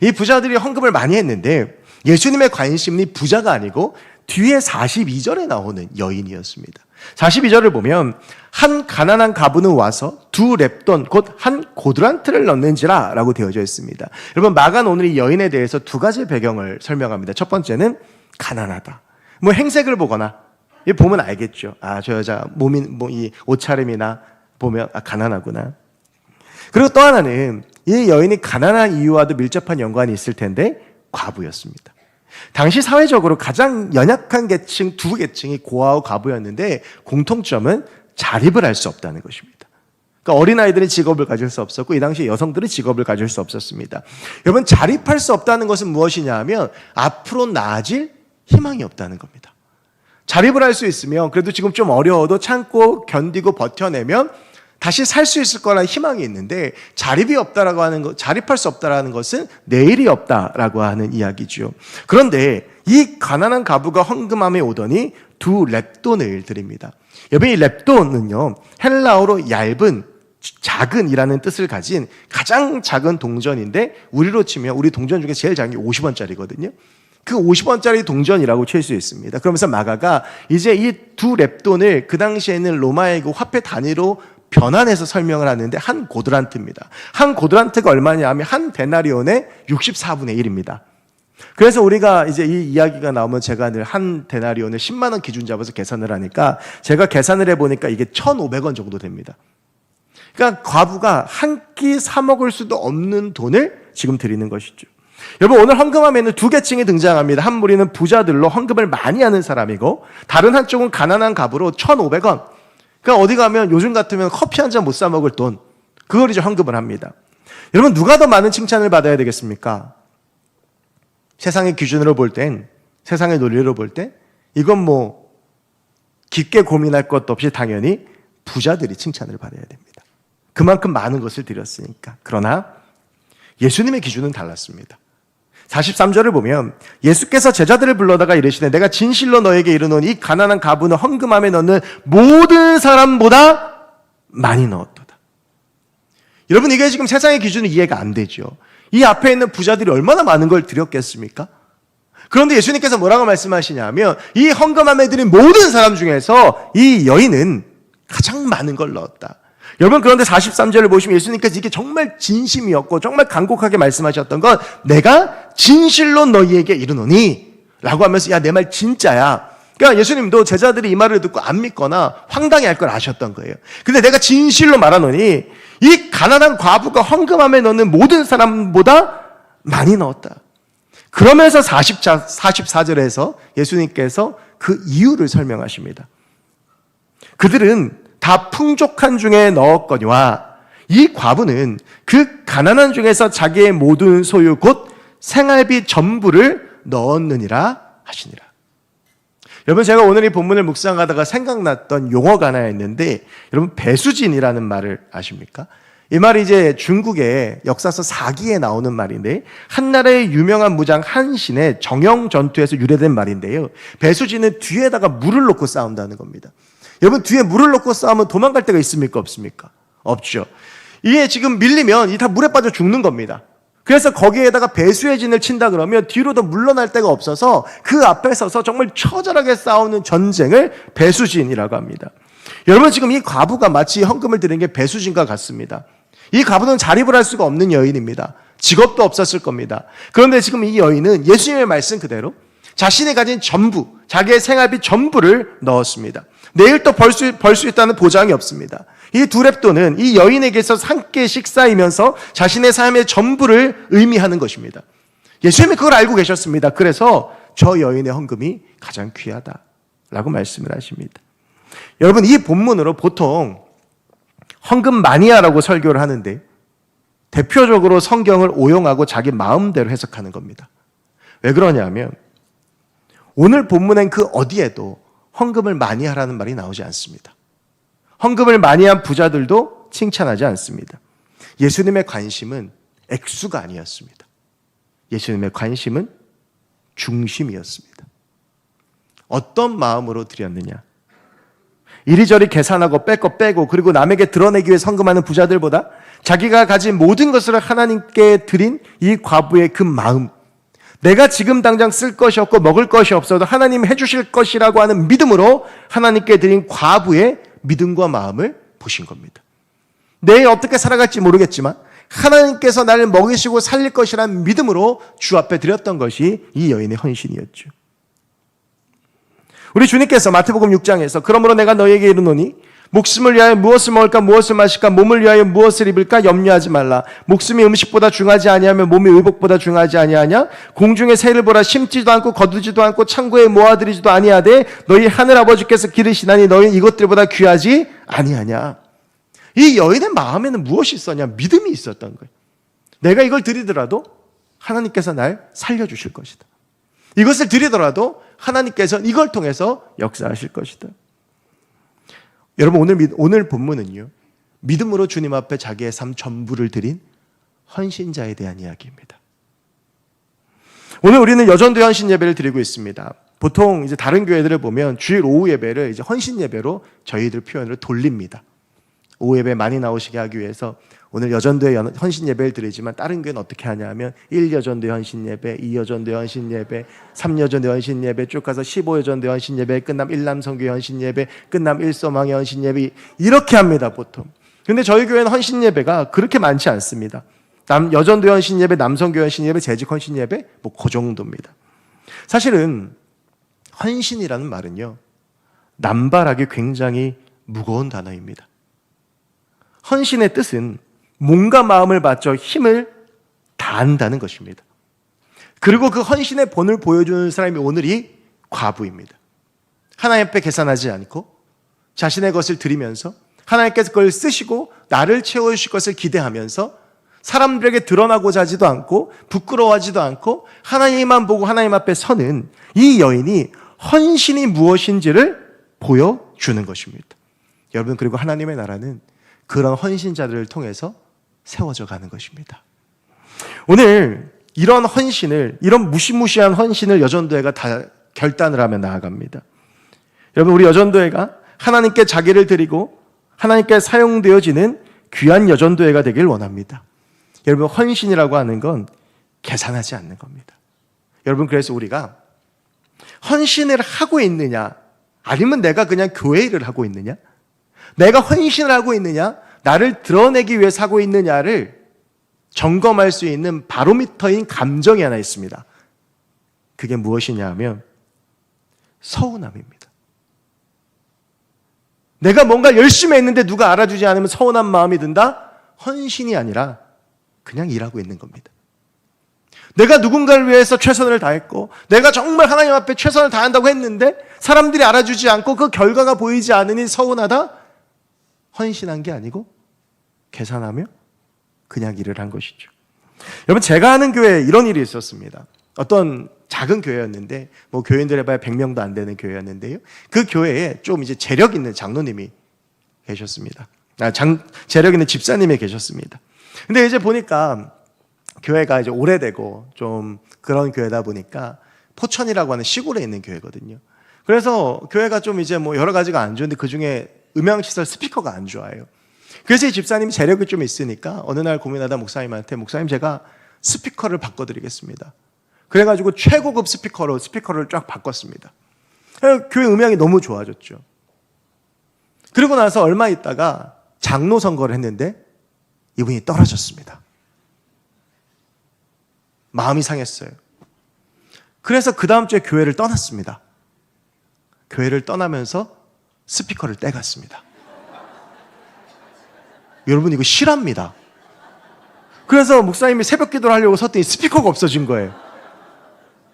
S4: 이 부자들이 헌금을 많이 했는데 예수님의 관심이 부자가 아니고 뒤에 42절에 나오는 여인이었습니다. 42절을 보면 한 가난한 가부는 와서 2렙돈 곧 한 고드란트를 넣는지라 라고 되어져 있습니다. 여러분 마가는 오늘 이 여인에 대해서 두 가지 배경을 설명합니다. 첫 번째는 가난하다. 뭐 행색을 보거나 보면 알겠죠. 저 여자 이 옷차림이나 보면 가난하구나. 그리고 또 하나는 이 여인이 가난한 이유와도 밀접한 연관이 있을 텐데 과부였습니다. 당시 사회적으로 가장 연약한 계층 두 계층이 고아와 과부였는데 공통점은 자립을 할 수 없다는 것입니다. 그러니까 어린아이들은 직업을 가질 수 없었고 이 당시 여성들은 직업을 가질 수 없었습니다. 여러분 자립할 수 없다는 것은 무엇이냐 하면 앞으로 나아질 희망이 없다는 겁니다. 자립을 할 수 있으면 그래도 지금 좀 어려워도 참고 견디고 버텨내면 다시 살 수 있을 거라는 희망이 있는데 자립이 없다라고 하는 것, 자립할 수 없다라는 것은 내일이 없다라고 하는 이야기죠. 그런데 이 가난한 가부가 헌금함에 오더니 2렙돈을 드립니다. 여러분 이 렙돈은요 헬라어로 얇은 작은이라는 뜻을 가진 가장 작은 동전인데 우리로 치면 우리 동전 중에 제일 작은 게 50원짜리거든요. 그 50원짜리 동전이라고 칠 수 있습니다. 그러면서 마가가 이제 이 2렙돈을 그 당시에는 로마의 그 화폐 단위로 변환해서 설명을 하는데 한 고드란트입니다. 한 고드란트가 얼마냐 하면 한 데나리온의 64분의 1입니다. 그래서 우리가 이제 이 이야기가 나오면 제가 늘 한 데나리온을 10만 원 기준 잡아서 계산을 하니까 제가 계산을 해보니까 이게 1,500원 정도 됩니다. 그러니까 과부가 한 끼 사 먹을 수도 없는 돈을 지금 드리는 것이죠. 여러분 오늘 헌금함에는 두 계층이 등장합니다. 한 무리는 부자들로 헌금을 많이 하는 사람이고 다른 한쪽은 가난한 가부로 1,500원. 그러니까 어디 가면 요즘 같으면 커피 한 잔 못 사 먹을 돈 그걸 이제 헌금을 합니다. 여러분 누가 더 많은 칭찬을 받아야 되겠습니까? 세상의 기준으로 볼 땐 세상의 논리로 볼 때 이건 뭐 깊게 고민할 것도 없이 당연히 부자들이 칭찬을 받아야 됩니다. 그만큼 많은 것을 드렸으니까. 그러나 예수님의 기준은 달랐습니다. 43절을 보면 예수께서 제자들을 불러다가 이르시되 내가 진실로 너에게 이르노니 이 가난한 가부는 헌금함에 넣는 모든 사람보다 많이 넣었도다. 여러분, 이게 지금 세상의 기준으로 이해가 안 되죠. 이 앞에 있는 부자들이 얼마나 많은 걸 드렸겠습니까? 그런데 예수님께서 뭐라고 말씀하시냐면 이 헌금함에 드린 모든 사람 중에서 이 여인은 가장 많은 걸 넣었다. 여러분, 그런데 43절을 보시면 예수님께서 이게 정말 진심이었고 정말 간곡하게 말씀하셨던 건 내가 진실로 너희에게 이르노니 라고 하면서 야, 내 말 진짜야. 그러니까 예수님도 제자들이 이 말을 듣고 안 믿거나 황당해할 걸 아셨던 거예요. 근데 내가 진실로 말하노니 이 가난한 과부가 헌금함에 넣는 모든 사람보다 많이 넣었다. 그러면서 44절에서 예수님께서 그 이유를 설명하십니다. 그들은 다 풍족한 중에 넣었거니와 이 과부는 그 가난한 중에서 자기의 모든 소유 곧 생활비 전부를 넣었느니라 하시니라. 여러분, 제가 오늘 이 본문을 묵상하다가 생각났던 용어가 하나 있는데, 여러분, 배수진이라는 말을 아십니까? 이 말이 이제 중국의 역사서 4기에 나오는 말인데, 한나라의 유명한 무장 한신의 정영 전투에서 유래된 말인데요. 배수진은 뒤에다가 물을 놓고 싸운다는 겁니다. 여러분, 뒤에 물을 놓고 싸우면 도망갈 데가 있습니까? 없습니까? 없죠. 이게 지금 밀리면 이 다 물에 빠져 죽는 겁니다. 그래서 거기에다가 배수의 진을 친다 그러면 뒤로도 물러날 데가 없어서 그 앞에 서서 정말 처절하게 싸우는 전쟁을 배수진이라고 합니다. 여러분, 지금 이 과부가 마치 헌금을 드린 게 배수진과 같습니다. 이 과부는 자립을 할 수가 없는 여인입니다. 직업도 없었을 겁니다. 그런데 지금 이 여인은 예수님의 말씀 그대로 자신이 가진 전부, 자기의 생활비 전부를 넣었습니다. 내일 또 벌 수 있다는 보장이 없습니다. 이 두 렙돈은 이 여인에게서 함께 식사이면서 자신의 삶의 전부를 의미하는 것입니다. 예수님이 그걸 알고 계셨습니다. 그래서 저 여인의 헌금이 가장 귀하다라고 말씀을 하십니다. 여러분, 이 본문으로 보통 헌금 마니아라고 설교를 하는데 대표적으로 성경을 오용하고 자기 마음대로 해석하는 겁니다. 왜 그러냐면 오늘 본문엔 그 어디에도 헌금을 많이 하라는 말이 나오지 않습니다. 헌금을 많이 한 부자들도 칭찬하지 않습니다. 예수님의 관심은 액수가 아니었습니다. 예수님의 관심은 중심이었습니다. 어떤 마음으로 드렸느냐? 이리저리 계산하고 빼고 그리고 남에게 드러내기 위해 헌금하는 부자들보다 자기가 가진 모든 것을 하나님께 드린 이 과부의 그 마음, 내가 지금 당장 쓸 것이 없고 먹을 것이 없어도 하나님 해주실 것이라고 하는 믿음으로 하나님께 드린 과부의 믿음과 마음을 보신 겁니다. 내일 어떻게 살아갈지 모르겠지만 하나님께서 나를 먹이시고 살릴 것이라는 믿음으로 주 앞에 드렸던 것이 이 여인의 헌신이었죠. 우리 주님께서 마태복음 6장에서 그러므로 내가 너희에게 이르노니 목숨을 위하여 무엇을 먹을까 무엇을 마실까 몸을 위하여 무엇을 입을까 염려하지 말라. 목숨이 음식보다 중하지 아니하며 몸이 의복보다 중하지 아니하냐. 공중의 새를 보라. 심지도 않고 거두지도 않고 창고에 모아들이지도 아니하되 너희 하늘 아버지께서 기르시나니 너희 이것들보다 귀하지 아니하냐. 이 여인의 마음에는 무엇이 있었냐? 믿음이 있었던 거예요. 내가 이걸 드리더라도 하나님께서 날 살려주실 것이다. 이것을 드리더라도 하나님께서 이걸 통해서 역사하실 것이다. 여러분, 오늘 본문은요, 믿음으로 주님 앞에 자기의 삶 전부를 드린 헌신자에 대한 이야기입니다. 오늘 우리는 여전도 헌신 예배를 드리고 있습니다. 보통 이제 다른 교회들을 보면 주일 오후 예배를 이제 헌신 예배로 저희들 표현으로 돌립니다. 오후 예배 많이 나오시게 하기 위해서 오늘 여전도의 헌신 예배를 드리지만 다른 교회는 어떻게 하냐면 1여전도의 헌신 예배, 2여전도의 헌신 예배, 3여전도의 헌신 예배 쭉 가서 15여전도의 헌신 예배, 끝남 1남성교회 헌신 예배, 끝남 1소망의 헌신 예배 이렇게 합니다, 보통. 근데 저희 교회는 헌신 예배가 그렇게 많지 않습니다. 여전도의 헌신 예배, 남성교회 헌신 예배, 재직 헌신 예배 뭐 그 정도입니다. 사실은 헌신이라는 말은요, 남발하기 굉장히 무거운 단어입니다. 헌신의 뜻은 몸과 마음을 바쳐 힘을 다한다는 것입니다. 그리고 그 헌신의 본을 보여주는 사람이 오늘 이 과부입니다. 하나님 앞에 계산하지 않고 자신의 것을 드리면서 하나님께서 그걸 쓰시고 나를 채워주실 것을 기대하면서 사람들에게 드러나고자 하지도 않고 부끄러워하지도 않고 하나님만 보고 하나님 앞에 서는 이 여인이 헌신이 무엇인지를 보여주는 것입니다. 여러분, 그리고 하나님의 나라는 그런 헌신자들을 통해서 세워져 가는 것입니다. 오늘 이런 헌신을, 이런 무시무시한 헌신을 여전도회가 다 결단을 하며 나아갑니다. 여러분, 우리 여전도회가 하나님께 자기를 드리고 하나님께 사용되어지는 귀한 여전도회가 되길 원합니다. 여러분, 헌신이라고 하는 건 계산하지 않는 겁니다. 여러분, 그래서 우리가 헌신을 하고 있느냐, 아니면 내가 그냥 교회 일을 하고 있느냐, 내가 헌신을 하고 있느냐, 나를 드러내기 위해서 하고 있느냐를 점검할 수 있는 바로미터인 감정이 하나 있습니다. 그게 무엇이냐 하면 서운함입니다. 내가 뭔가 열심히 했는데 누가 알아주지 않으면 서운한 마음이 든다? 헌신이 아니라 그냥 일하고 있는 겁니다. 내가 누군가를 위해서 최선을 다했고 내가 정말 하나님 앞에 최선을 다한다고 했는데 사람들이 알아주지 않고 그 결과가 보이지 않으니 서운하다? 헌신한 게 아니고 계산하며 그냥 일을 한 것이죠. 여러분, 제가 아는 교회에 이런 일이 있었습니다. 어떤 작은 교회였는데 뭐 교인들 해봐야 100명도 안 되는 교회였는데요. 그 교회에 좀 이제 재력 있는 장로님이 계셨습니다. 재력 있는 집사님이 계셨습니다. 근데 이제 보니까 교회가 이제 오래되고 좀 그런 교회다 보니까 포천이라고 하는 시골에 있는 교회거든요. 그래서 교회가 좀 이제 뭐 여러 가지가 안 좋은데 그 중에 음향시설 스피커가 안 좋아요. 그래서 이 집사님이 재력이 좀 있으니까 어느 날 고민하다 목사님한테 목사님 제가 스피커를 바꿔드리겠습니다. 그래가지고 최고급 스피커를 쫙 바꿨습니다. 교회 음향이 너무 좋아졌죠. 그리고 나서 얼마 있다가 장로 선거를 했는데 이분이 떨어졌습니다. 마음이 상했어요. 그래서 그 다음 주에 교회를 떠났습니다. 교회를 떠나면서 스피커를 떼갔습니다. 여러분, 이거 실화입니다. 그래서 목사님이 새벽 기도를 하려고 섰더니 스피커가 없어진 거예요.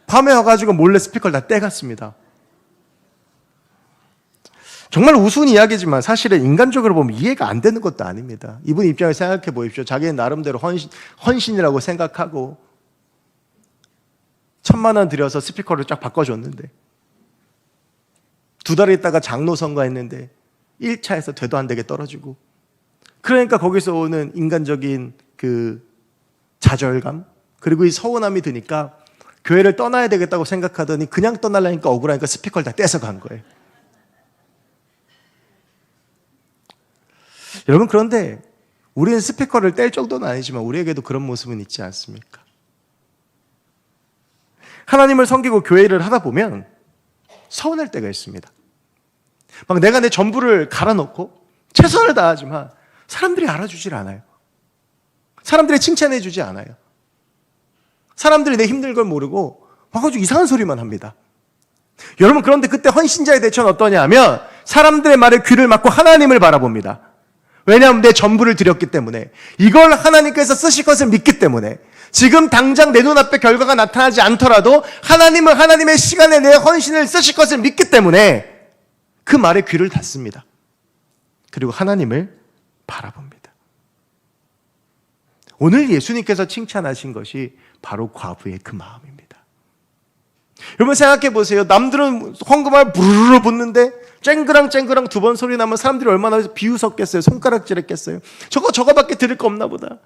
S4: 밤에 와가지고 몰래 스피커를 다 떼갔습니다. 정말 우스운 이야기지만 사실은 인간적으로 보면 이해가 안 되는 것도 아닙니다. 이분 입장을 생각해 보십시오. 자기는 나름대로 헌신이라고 생각하고 1,000만 원 들여서 스피커를 쫙 바꿔줬는데 2달 있다가 장로 선거했는데 1차에서 되도 안 되게 떨어지고, 그러니까 거기서 오는 인간적인 그 좌절감, 그리고 이 서운함이 드니까 교회를 떠나야 되겠다고 생각하더니 그냥 떠나려니까 억울하니까 스피커를 다 떼서간 거예요. 여러분, 그런데 우리는 스피커를 뗄 정도는 아니지만 우리에게도 그런 모습은 있지 않습니까? 하나님을 섬기고 교회 일을 하다 보면 서운할 때가 있습니다. 막 내가 내 전부를 갈아놓고 최선을 다하지만 사람들이 알아주질 않아요. 사람들이 칭찬해 주지 않아요. 사람들이 내 힘든 걸 모르고 와가지고 이상한 소리만 합니다. 여러분, 그런데 그때 헌신자의 대처는 어떠냐 하면 사람들의 말에 귀를 막고 하나님을 바라봅니다. 왜냐하면 내 전부를 드렸기 때문에, 이걸 하나님께서 쓰실 것을 믿기 때문에, 지금 당장 내 눈앞에 결과가 나타나지 않더라도 하나님은 하나님의 시간에 내 헌신을 쓰실 것을 믿기 때문에 그 말에 귀를 닫습니다. 그리고 하나님을 바라봅니다. 오늘 예수님께서 칭찬하신 것이 바로 과부의 그 마음입니다. 여러분, 생각해 보세요. 남들은 헌금을 부르르 붓는데 쨍그랑 2번 소리 나면 사람들이 얼마나 비웃었겠어요. 손가락질했겠어요. 저거밖에 드릴 거 없나 보다.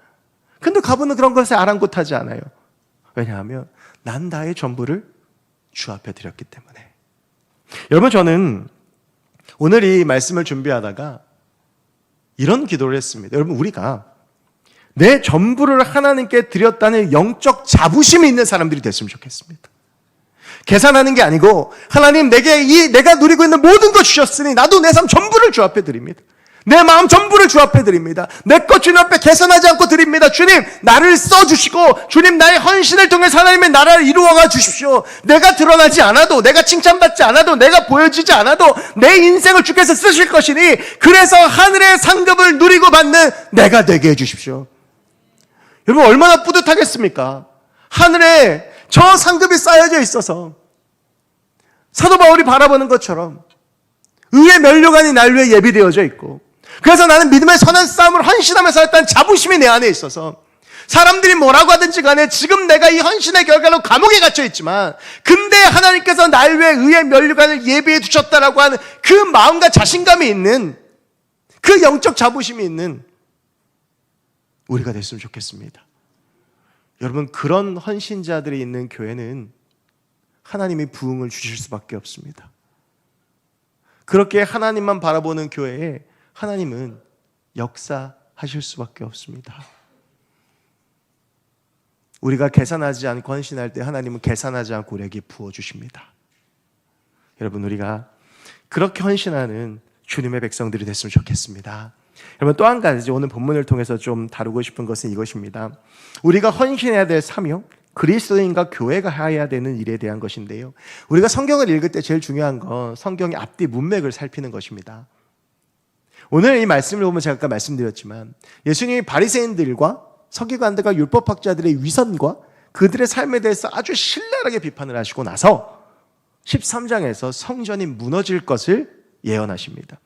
S4: 근데 과부는 그런 것에 아랑곳하지 않아요. 왜냐하면 난 나의 전부를 주 앞에 드렸기 때문에. 여러분, 저는 오늘 이 말씀을 준비하다가 이런 기도를 했습니다. 여러분, 우리가 내 전부를 하나님께 드렸다는 영적 자부심이 있는 사람들이 됐으면 좋겠습니다. 계산하는 게 아니고, 하나님, 내가 누리고 있는 모든 것 주셨으니 나도 내 삶 전부를 주 앞에 드립니다. 내 마음 전부를 주 앞에 드립니다. 내 것 주님 앞에 계산하지 않고 드립니다. 주님, 나를 써주시고, 주님, 나의 헌신을 통해서 하나님의 나라를 이루어가 주십시오. 내가 드러나지 않아도, 내가 칭찬받지 않아도, 내가 보여지지 않아도 내 인생을 주께서 쓰실 것이니, 그래서 하늘의 상급을 누리고 받는 내가 되게 해주십시오. 여러분, 얼마나 뿌듯하겠습니까? 하늘에 저 상급이 쌓여져 있어서 사도 바울이 바라보는 것처럼 의의 면류관이 날 위해 예비되어져 있고, 그래서 나는 믿음의 선한 싸움을 헌신하면서 했다는 자부심이 내 안에 있어서 사람들이 뭐라고 하든지 간에 지금 내가 이 헌신의 결과로 감옥에 갇혀 있지만, 근데 하나님께서 날 위해 의의 면류관을 예비해 두셨다라고 하는 그 마음과 자신감이 있는, 그 영적 자부심이 있는 우리가 됐으면 좋겠습니다. 여러분, 그런 헌신자들이 있는 교회는 하나님이 부흥을 주실 수밖에 없습니다. 그렇게 하나님만 바라보는 교회에 하나님은 하실 수밖에 없습니다. 우리가 계산하지 않고 헌신할 때 하나님은 계산하지 않고 우리에게 부어주십니다. 여러분, 우리가 그렇게 헌신하는 주님의 백성들이 됐으면 좋겠습니다. 여러분, 또 한 가지 오늘 본문을 통해서 좀 다루고 싶은 것은 이것입니다. 우리가 헌신해야 될 사명, 그리스도인과 교회가 해야 되는 일에 대한 것인데요, 우리가 성경을 읽을 때 제일 중요한 건 성경의 앞뒤 문맥을 살피는 것입니다. 오늘 이 말씀을 보면 제가 아까 말씀드렸지만 예수님이 바리새인들과 서기관들과 율법학자들의 위선과 그들의 삶에 대해서 아주 신랄하게 비판을 하시고 나서 13장에서 성전이 무너질 것을 예언하십니다.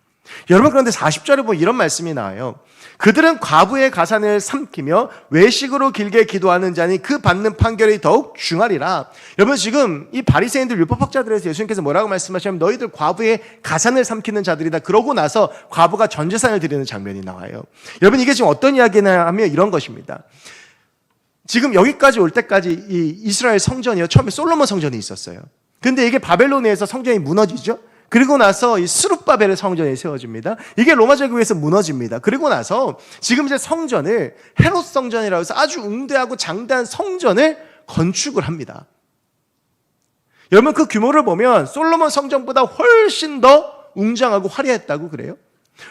S4: 여러분, 그런데 40절에 보면 이런 말씀이 나와요. 그들은 과부의 가산을 삼키며 외식으로 길게 기도하는 자니 그 받는 판결이 더욱 중하리라. 여러분, 지금 이 바리새인들 율법학자들에서 예수님께서 뭐라고 말씀하시냐면 너희들 과부의 가산을 삼키는 자들이다. 그러고 나서 과부가 전 재산을 드리는 장면이 나와요. 여러분, 이게 지금 어떤 이야기냐 하면 이런 것입니다. 지금 여기까지 올 때까지 이 이스라엘 성전이요, 처음에 솔로몬 성전이 있었어요. 근데 이게 바벨론에서 성전이 무너지죠. 그리고 나서 이 스룹바벨의 성전이 세워집니다. 이게 로마 제국에서 무너집니다. 그리고 나서 지금 이제 성전을 헤롯 성전이라고 해서 아주 웅대하고 장대한 성전을 건축을 합니다. 여러분, 그 규모를 보면 솔로몬 성전보다 훨씬 더 웅장하고 화려했다고 그래요.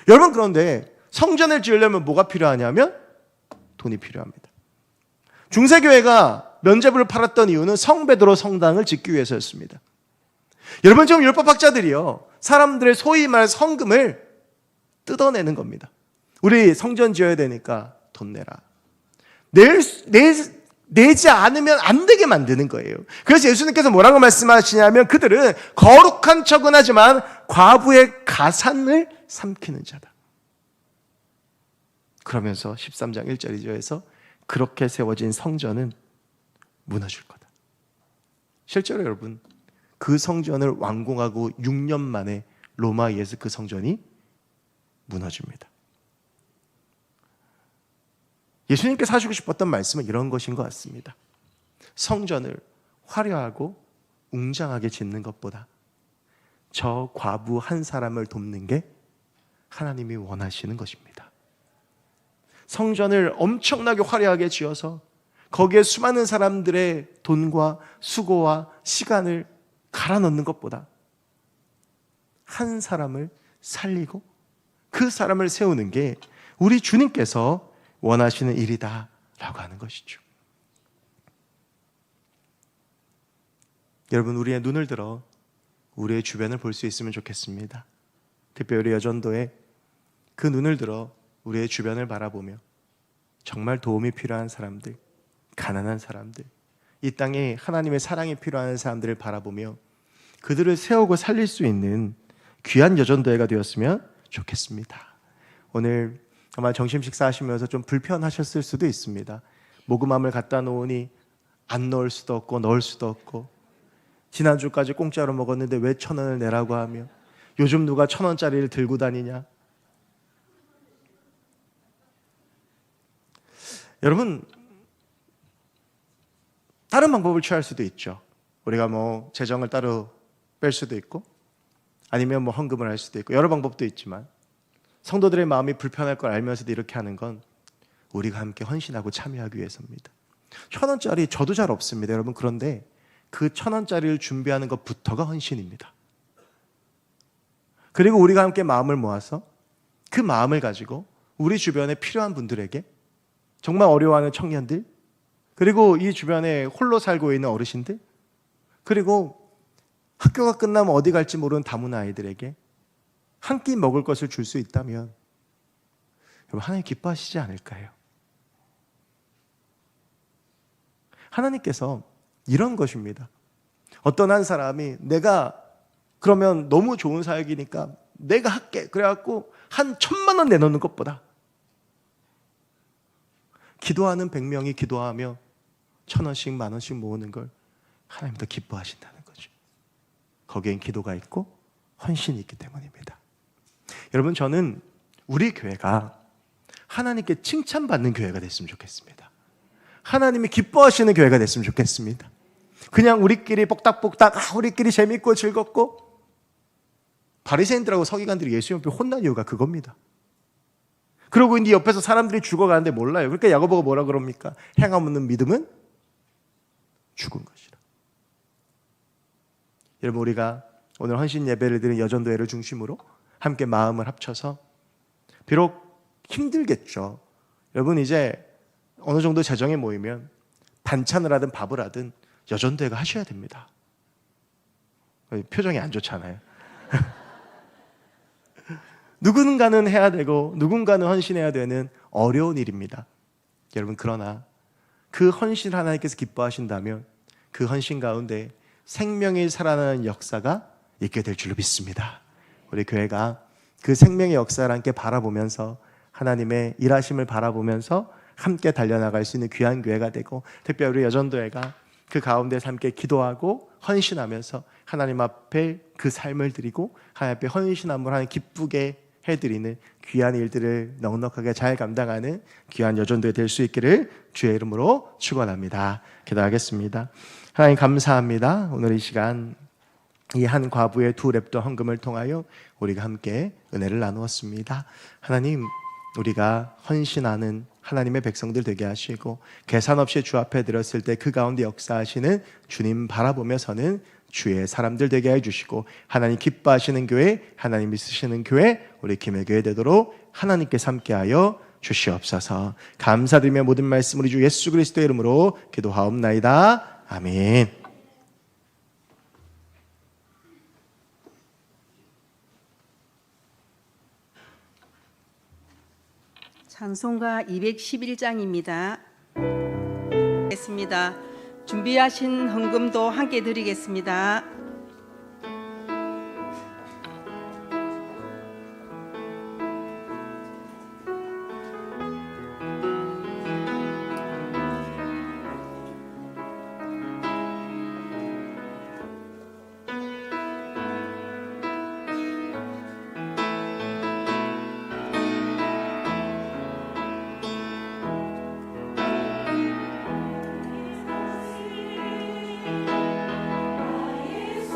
S4: 여러분, 그런데 성전을 지으려면 뭐가 필요하냐면 돈이 필요합니다. 중세교회가 면죄부를 팔았던 이유는 성베드로 성당을 짓기 위해서였습니다. 여러분, 지금 율법학자들이요, 사람들의 소위 말 성금을 뜯어내는 겁니다. 우리 성전 지어야 되니까 돈 내라. 내지 않으면 안 되게 만드는 거예요. 그래서 예수님께서 뭐라고 말씀하시냐면 그들은 거룩한 척은 하지만 과부의 가산을 삼키는 자다. 그러면서 13장 1절에서 그렇게 세워진 성전은 무너질 거다. 실제로 여러분, 그 성전을 완공하고 6년 만에 로마에서 그 성전이 무너집니다. 예수님께서 하시고 싶었던 말씀은 이런 것인 것 같습니다. 성전을 화려하고 웅장하게 짓는 것보다 저 과부 한 사람을 돕는 게 하나님이 원하시는 것입니다. 성전을 엄청나게 화려하게 지어서 거기에 수많은 사람들의 돈과 수고와 시간을 갈아 넣는 것보다 한 사람을 살리고 그 사람을 세우는 게 우리 주님께서 원하시는 일이다 라고 하는 것이죠. 여러분, 우리의 눈을 들어 우리의 주변을 볼 수 있으면 좋겠습니다. 특별히 여전도에 그 눈을 들어 우리의 주변을 바라보며 정말 도움이 필요한 사람들, 가난한 사람들, 이 땅에 하나님의 사랑이 필요한 사람들을 바라보며 그들을 세우고 살릴 수 있는 귀한 여전도회가 되었으면 좋겠습니다. 오늘 아마 점심 식사하시면서 좀 불편하셨을 수도 있습니다. 모금함을 갖다 놓으니 안 넣을 수도 없고 넣을 수도 없고, 지난주까지 공짜로 먹었는데 왜 1,000원을 내라고 하며, 요즘 누가 1,000원짜리를 들고 다니냐. 여러분, 다른 방법을 취할 수도 있죠. 우리가 뭐 재정을 따로 뺄 수도 있고, 아니면 뭐 헌금을 할 수도 있고, 여러 방법도 있지만 성도들의 마음이 불편할 걸 알면서도 이렇게 하는 건 우리가 함께 헌신하고 참여하기 위해서입니다. 1,000원짜리 저도 잘 없습니다, 여러분. 그런데 그 1,000원짜리를 준비하는 것부터가 헌신입니다. 그리고 우리가 함께 마음을 모아서 그 마음을 가지고 우리 주변에 필요한 분들에게, 정말 어려워하는 청년들, 그리고 이 주변에 홀로 살고 있는 어르신들, 그리고 학교가 끝나면 어디 갈지 모르는 다문화 아이들에게 한 끼 먹을 것을 줄 수 있다면 여러분, 하나님 기뻐하시지 않을까요? 하나님께서 이런 것입니다. 어떤 한 사람이 내가 그러면 너무 좋은 사역이니까 내가 할게, 그래갖고 한 1,000만 원 내놓는 것보다 기도하는 100명이 기도하며 1,000원씩 10,000원씩 모으는 걸 하나님 더 기뻐하신다는 거죠. 거기엔 기도가 있고 헌신이 있기 때문입니다. 여러분, 저는 우리 교회가 하나님께 칭찬받는 교회가 됐으면 좋겠습니다. 하나님이 기뻐하시는 교회가 됐으면 좋겠습니다. 그냥 우리끼리 뽁닥뽁닥 우리끼리 재밌고 즐겁고, 바리새인들하고 서기관들이 예수님 앞에 혼난 이유가 그겁니다. 그러고 있는데 옆에서 사람들이 죽어가는데 몰라요. 그러니까 야고보가 뭐라 그럽니까? 행함 없는 믿음은 죽은 것이라. 여러분, 우리가 오늘 헌신 예배를 드린 여전도회를 중심으로 함께 마음을 합쳐서, 비록 힘들겠죠. 여러분, 이제 어느 정도 재정이 모이면 반찬을 하든 밥을 하든 여전도회가 하셔야 됩니다. 표정이 안 좋잖아요. 누군가는 해야 되고 누군가는 헌신해야 되는 어려운 일입니다. 여러분, 그러나 그 헌신을 하나님께서 기뻐하신다면 그 헌신 가운데 생명이 살아나는 역사가 있게 될 줄로 믿습니다. 우리 교회가 그 생명의 역사를 함께 바라보면서 하나님의 일하심을 바라보면서 함께 달려나갈 수 있는 귀한 교회가 되고, 특별히 우리 여전도회가 그 가운데서 함께 기도하고 헌신하면서 하나님 앞에 그 삶을 드리고 하나님 앞에 헌신함을 하나님 기쁘게 해드리는 귀한 일들을 넉넉하게 잘 감당하는 귀한 여전도회 될 수 있기를 주의 이름으로 축원합니다. 기도하겠습니다. 하나님, 감사합니다. 오늘 이 시간 이 한 과부의 2렙더 헌금을 통하여 우리가 함께 은혜를 나누었습니다. 하나님, 우리가 헌신하는 하나님의 백성들 되게 하시고 계산 없이 주 앞에 들었을 때 그 가운데 역사하시는 주님 바라보며서는 주의 사람들 되게 해주시고, 하나님 기뻐하시는 교회, 하나님이 쓰시는 교회, 우리 김해교회 되도록 하나님께서 함께하여 주시옵소서. 감사드리며 모든 말씀 우리 주 예수 그리스도의 이름으로 기도하옵나이다. 아멘.
S5: 찬송가 211장입니다. 준비하신 헌금도 함께 드리겠습니다.
S6: 예수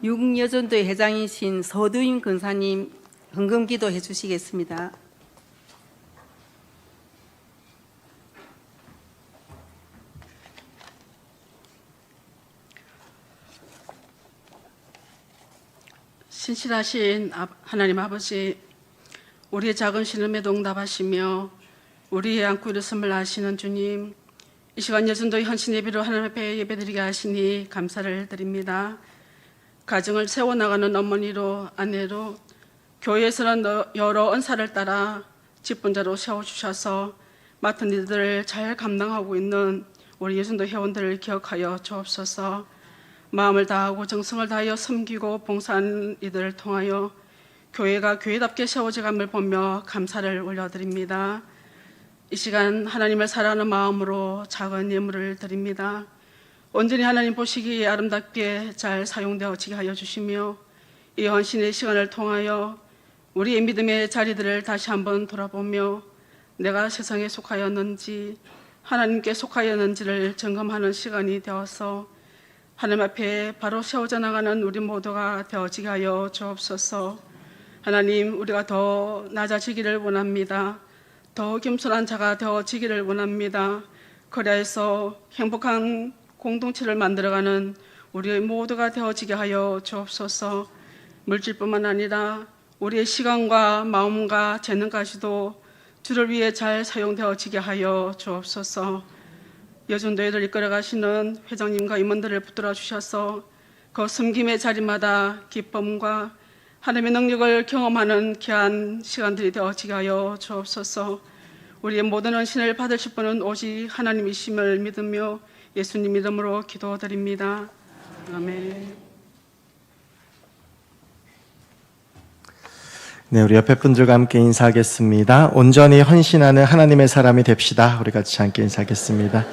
S5: 육여전도회 회장이신 서두임 권사님 헌금기도 해주시겠습니다.
S6: 신실하신 하나님 아버지, 우리의 작은 신음에도 응답하시며 우리의 안고 일었음을 아시는 주님, 이 시간 여전도의 헌신 예배로 하나님 앞에 예배드리게 하시니 감사를 드립니다. 가정을 세워나가는 어머니로, 아내로, 교회에서는 여러 은사를 따라 직분자로 세워주셔서 맡은 일들을 잘 감당하고 있는 우리 여전도 회원들을 기억하여 주옵소서. 마음을 다하고 정성을 다하여 섬기고 봉사하는 이들을 통하여 교회가 교회답게 세워져감을 보며 감사를 올려드립니다. 이 시간 하나님을 사랑하는 마음으로 작은 예물을 드립니다. 온전히 하나님 보시기에 아름답게 잘 사용되어지게 하여 주시며 이 헌신의 시간을 통하여 우리의 믿음의 자리들을 다시 한번 돌아보며 내가 세상에 속하였는지 하나님께 속하였는지를 점검하는 시간이 되어서 하나님 앞에 바로 세워져 나가는 우리 모두가 되어지게 하여 주옵소서. 하나님, 우리가 더 낮아지기를 원합니다. 더 겸손한 자가 되어지기를 원합니다. 그래서 행복한 공동체를 만들어가는 우리 모두가 되어지게 하여 주옵소서. 물질뿐만 아니라 우리의 시간과 마음과 재능까지도 주를 위해 잘 사용되어지게 하여 주옵소서. 여전도회를 이끌어가시는 회장님과 임원들을 붙들어 주셔서 그 섬김의 자리마다 기쁨과 하나님의 능력을 경험하는 귀한 시간들이 되어지게 하여 주옵소서. 우리의 모든 헌신을 받으실 분은 오직 하나님이심을 믿으며 예수님 이름으로 기도드립니다. 아멘.
S4: 네, 우리 옆에 분들과 함께 인사하겠습니다. 온전히 헌신하는 하나님의 사람이 됩시다. 우리 같이 함께 인사하겠습니다.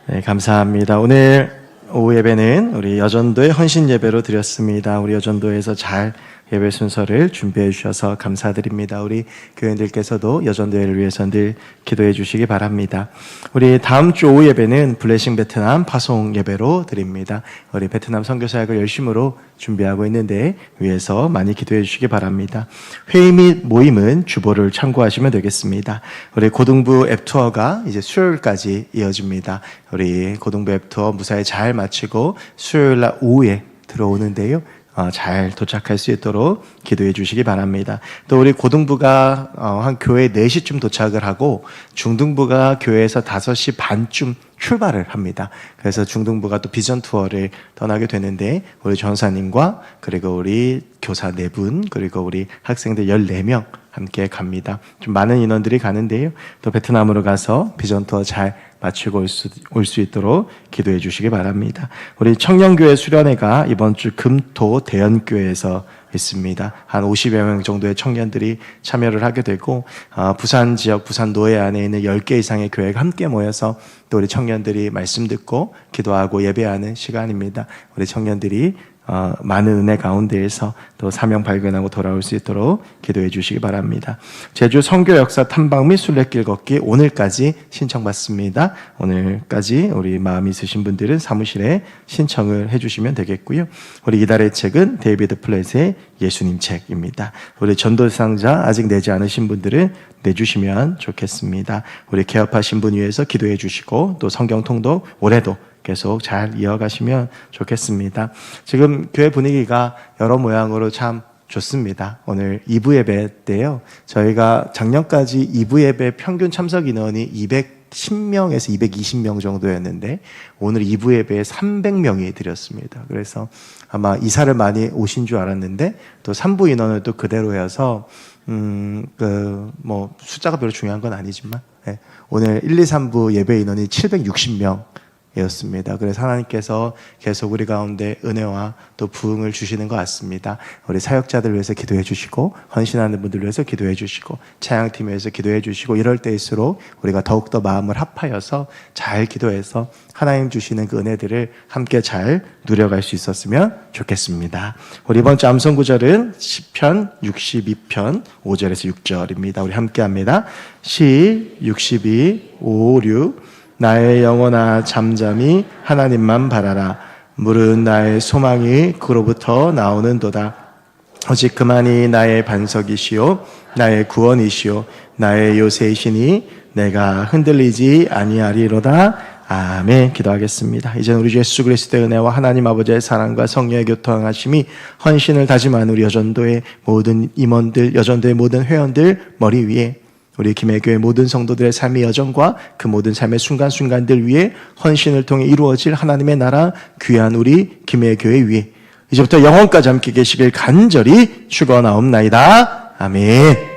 S4: 네, 감사합니다. 오늘 오후 예배는 우리 여전도의 헌신 예배로 드렸습니다. 우리 여전도에서 잘 예배 순서를 준비해 주셔서 감사드립니다. 우리 교인들께서도 여전도회를 위해서 늘 기도해 주시기 바랍니다. 우리 다음 주 오후 예배는 블레싱 베트남 파송 예배로 드립니다. 우리 베트남 선교사역을 열심으로 준비하고 있는데 위해서 많이 기도해 주시기 바랍니다. 회의 및 모임은 주보를 참고하시면 되겠습니다. 우리 고등부 앱 투어가 이제 수요일까지 이어집니다. 우리 고등부 앱 투어 무사히 잘 마치고 수요일 날 오후에 들어오는데요. 잘 도착할 수 있도록 기도해 주시기 바랍니다. 또 우리 고등부가 한 교회 4시쯤 도착을 하고 중등부가 교회에서 5시 반쯤 출발을 합니다. 그래서 중등부가 또 비전 투어를 떠나게 되는데 우리 전사님과 그리고 우리 교사 4분 그리고 우리 학생들 14명 함께 갑니다. 좀 많은 인원들이 가는데요. 또 베트남으로 가서 비전 투어 잘 마치고 올 수 있도록 기도해 주시기 바랍니다. 우리 청년교회 수련회가 이번 주 금토 대연교회에서 있습니다. 한 50여 명 정도의 청년들이 참여를 하게 되고 부산 지역, 부산 노예 안에 있는 10개 이상의 교회가 함께 모여서 또 우리 청년들이 말씀 듣고 기도하고 예배하는 시간입니다. 우리 청년들이 많은 은혜 가운데에서 또 사명 발견하고 돌아올 수 있도록 기도해 주시기 바랍니다. 제주 선교 역사 탐방 및 순례길 걷기 오늘까지 신청받습니다. 오늘까지 우리 마음 있으신 분들은 사무실에 신청을 해주시면 되겠고요. 우리 이달의 책은 데이비드 플랫의 예수님 책입니다. 우리 전도상자 아직 내지 않으신 분들은 내주시면 좋겠습니다. 우리 개업하신 분 위해서 기도해 주시고 또 성경 통독 올해도 계속 잘 이어가시면 좋겠습니다. 지금 교회 분위기가 여러 모양으로 참 좋습니다. 오늘 2부 예배 때요. 저희가 작년까지 2부 예배 평균 참석 인원이 210명에서 220명 정도였는데 오늘 2부 예배에 300명이 드렸습니다. 그래서 아마 이사를 많이 오신 줄 알았는데 또 3부 인원을 또 그대로여서 숫자가 별로 중요한 건 아니지만 오늘 1, 2, 3부 예배 인원이 760명 였습니다. 그래서 하나님께서 계속 우리 가운데 은혜와 또 부흥을 주시는 것 같습니다. 우리 사역자들 위해서 기도해 주시고 헌신하는 분들 위해서 기도해 주시고 찬양팀 위해서 기도해 주시고 이럴 때일수록 우리가 더욱더 마음을 합하여서 잘 기도해서 하나님 주시는 그 은혜들을 함께 잘 누려갈 수 있었으면 좋겠습니다. 우리 이번 주 암송 구절은 시편 62편 5절에서 6절입니다. 우리 함께 합니다. 시 62, 5, 6 나의 영혼아 잠잠히 하나님만 바라라. 물은 나의 소망이 그로부터 나오는도다. 오직 그만이 나의 반석이시요 나의 구원이시요 나의 요새이시니 내가 흔들리지 아니하리로다. 아멘. 기도하겠습니다. 이제는 우리 주 예수 그리스도의 은혜와 하나님 아버지의 사랑과 성령의 교통하심이 헌신을 다짐한 우리 여전도의 모든 임원들, 여전도의 모든 회원들 머리 위에 우리 김해교회 모든 성도들의 삶의 여정과 그 모든 삶의 순간순간들 위에 헌신을 통해 이루어질 하나님의 나라 귀한 우리 김해교회 위에 이제부터 영원까지 함께 계시길 간절히 축원하옵나이다. 아멘.